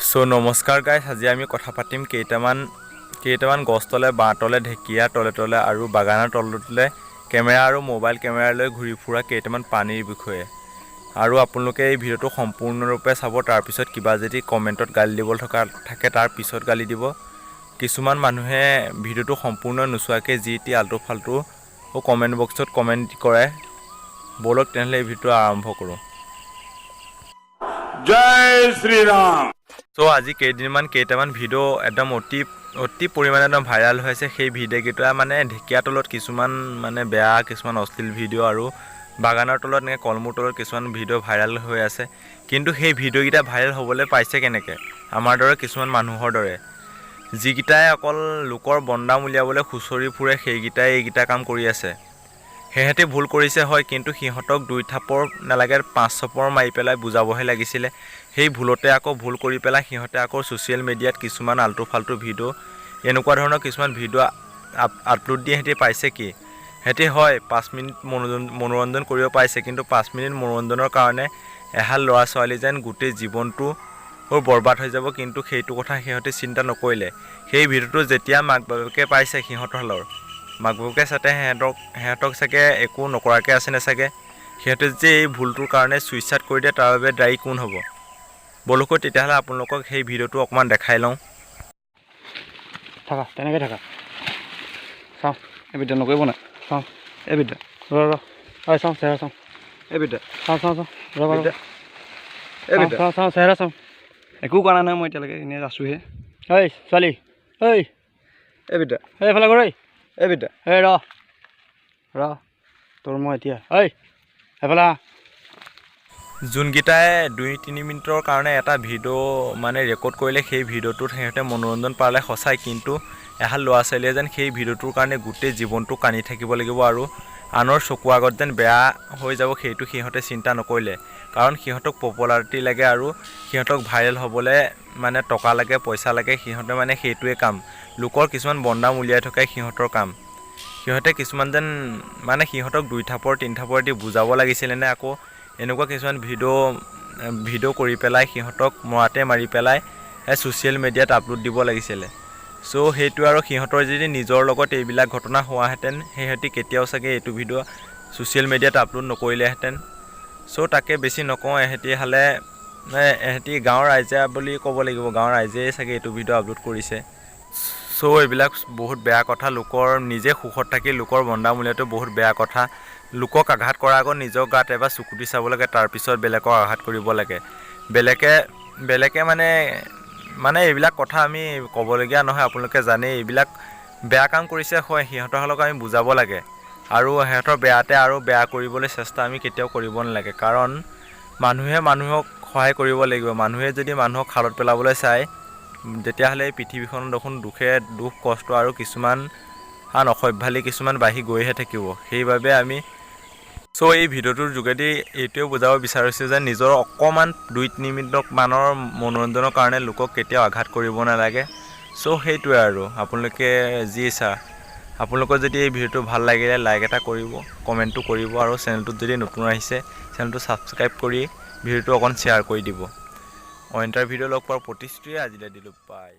So নমস্কাৰ guys, আজি আমি কথা পাতিম কেইটামান গছ তলে, বাঁহ তলে, ঢেকীয়া তলে তলে আৰু বাগানৰ তলে কেমেৰা আৰু মোবাইল কেমেৰালৈ ঘূৰি ফুৰা কেইটামান পানীৰ বিষয়ে। আৰু আপোনালোকে এই ভিডিঅ'টো সম্পূৰ্ণৰূপে চাব, তাৰপিছত কিবা যদি কমেণ্টত গালি দিবলৈ থাকে তাৰ পিছত গালি দিব। কিছুমান মানুহে ভিডিঅ'টো সম্পূৰ্ণ নোচোৱাকৈ যি টি আল্টু ফাল্টু কমেণ্ট বক্সত কমেণ্ট কৰে। বলক তেনেহ'লে এই ভিডিঅ'টো আৰম্ভ কৰোঁ। জয় শ্ৰীৰাম। চ' আজি কেইটামান ভিডিঅ' একদম অতি পৰিমাণে একদম ভাইৰাল হৈ আছে। সেই ভিডিঅ'কেইটা মানে ঢেকীয়া তলত কিছুমান মানে বেয়া কিছুমান অশ্লীল ভিডিঅ' আৰু বাগানৰ তলত এনেকৈ কলমূৰ তলত কিছুমান ভিডিঅ' ভাইৰাল হৈ আছে। কিন্তু সেই ভিডিঅ'কেইটা ভাইৰেল হ'বলৈ পাইছে কেনেকৈ? আমাৰ দৰে কিছুমান মানুহৰ দৰে, যিকেইটাই অকল লোকৰ বদনাম উলিয়াবলৈ খুচৰি ফুৰে, সেইকেইটাই এইকেইটা কাম কৰি আছে। সিহঁতে ভুল কৰিছে হয়, কিন্তু সিহঁতক 2 থাপৰ নালাগে 5 চপৰ মাৰি পেলাই বুজাবহে লাগিছিলে। সেই ভুলতে আকৌ ভুল কৰি পেলাই সিহঁতে আকৌ ছ'চিয়েল মিডিয়াত কিছুমান আল্টু ফাল্টু ভিডিঅ' এনেকুৱা ধৰণৰ কিছুমান ভিডিঅ' আপলোড দিয়ে। সিহঁতে পাইছে কি? সিহঁতে হয় 5 মিনিট মনোৰঞ্জন কৰিব পাইছে, কিন্তু 5 মিনিট মনোৰঞ্জনৰ কাৰণে এহাল ল'ৰা ছোৱালী যেন গোটেই জীৱনটো বৰবাদ হৈ যাব, কিন্তু সেইটো কথা সিহঁতে চিন্তা নকৰিলে। সেই ভিডিঅ'টো যেতিয়া মাক বাপেকে পাইছে, সিহঁতৰ হালৰ মাক বাপেকে চাগে সিহঁতক চাগে একো নকৰাকৈ আছেনে চাগে। সিহঁতে যে এই ভুলটোৰ কাৰণে ছুইচাইড কৰি দিয়ে, তাৰ বাবে দায়ী কোন হ'ব? বলকৈ তেতিয়াহ'লে আপোনালোকক সেই ভিডিঅ'টো অকণমান দেখাই লওঁ। থাকা তেনেকৈ থাকা, চাওঁ এই বিদ্যা নকৰিব নাই, চাওঁ এই বিদ্যা হয়, চাওঁ চেহেৰা চাওঁ এই বিদ্যা, চাওঁ চাওঁ চেহেৰা চাওঁ। একো কৰা নাই মই এতিয়ালৈকে, এনেই আছোঁহে। ঐ ছোৱালী, ঐ এই বিদ্যা, এইফালে কৰ, এই বিদ্যা, এই ৰ তোৰ মই এতিয়া, ঐ এইফালে যোনকেইটাই 2-3 মিনিটৰ কাৰণে এটা ভিডিঅ' মানে ৰেকৰ্ড কৰিলে, সেই ভিডিঅ'টোত সিহঁতে মনোৰঞ্জন পালে সঁচাই, কিন্তু এহাল ল'ৰা ছোৱালীয়ে যেন সেই ভিডিঅ'টোৰ কাৰণে গোটেই জীৱনটো কান্দি থাকিব লাগিব আৰু আনৰ চকুৰ আগত যেন বেয়া হৈ যাব, সেইটো সিহঁতে চিন্তা নকৰিলে। কাৰণ সিহঁতক পপুলাৰিটি লাগে আৰু সিহঁতক ভাইৰেল হ'বলৈ মানে টকা লাগে, পইচা লাগে। সিহঁতে মানে সেইটোৱে কাম, লোকৰ কিছুমান বদনাম উলিয়াই থকাই সিহঁতৰ কাম। সিহঁতে কিছুমান যেন মানে সিহঁতক 2 থাপৰ 3 থাপৰ দি বুজাব লাগিছিলে নে আকৌ এনেকুৱা কিছুমান ভিডিঅ' কৰি পেলাই সিহঁতক মৰাতে মাৰি পেলাই ছ'চিয়েল মিডিয়াত আপলোড দিব লাগিছিলে। চ' সেইটো আৰু সিহঁতৰ যদি নিজৰ লগত এইবিলাক ঘটনা হোৱাহেঁতেন, সিহঁতি কেতিয়াও চাগে এইটো ভিডিঅ' ছ'চিয়েল মিডিয়াত আপলোড নকৰিলেহেঁতেন। চ' তাকে বেছি নকওঁ, এহেঁতি গাঁৱৰ ৰাইজে বুলি ক'ব লাগিব, গাঁৱৰ ৰাইজেই চাগে এইটো ভিডিঅ' আপলোড কৰিছে। চ' এইবিলাক বহুত বেয়া কথা। লোকৰ নিজে সুখত থাকি লোকৰ বদনাম উলিয়াটো বহুত বেয়া কথা। লোকক আঘাত কৰাৰ আগত নিজৰ গাত এবাৰ চকুটি চাব লাগে, তাৰপিছত বেলেগক আঘাত কৰিব লাগে। বেলেগে মানে এইবিলাক কথা আমি ক'বলগীয়া নহয়, আপোনালোকে জানেই। এইবিলাক বেয়া কাম কৰিছে হয়, সিহঁতৰ হালক আমি বুজাব লাগে আৰু সিহঁতৰ বেয়াতে আৰু বেয়া কৰিবলৈ চেষ্টা আমি কেতিয়াও কৰিব নালাগে। কাৰণ মানুহে মানুহক সহায় কৰিব লাগিব। মানুহে যদি মানুহক খালত পেলাবলৈ চায়, তেতিয়াহ'লে এই পৃথিৱীখনত দেখোন দুখ কষ্ট আৰু কিছুমান অসভ্যালি কিছুমান বাঢ়ি গৈহে থাকিব। সেইবাবে আমি এই ভিডিঅ'টোৰ যোগেদি এইটোৱে বুজাব বিচাৰিছোঁ যে নিজৰ অকণমান 2-3 মিনিটমানৰ মনোৰঞ্জনৰ কাৰণে লোকক কেতিয়াও আঘাত কৰিব নালাগে। সেইটোৱে আৰু আপোনালোকে যি ইচ্ছা। আপোনালোকৰ যদি এই ভিডিঅ'টো ভাল লাগিলে লাইক এটা কৰিব, কমেণ্টটো কৰিব আৰু চেনেলটোত যদি নতুন আহিছে চেনেলটো ছাবস্ক্ৰাইব কৰি ভিডিঅ'টো অকণ শ্বেয়াৰ কৰি দিব। অন্য এটা ভিডিঅ' লগ পোৱাৰ প্ৰতিশ্ৰুতিৰে আজিলৈ দিলোঁ, বাই।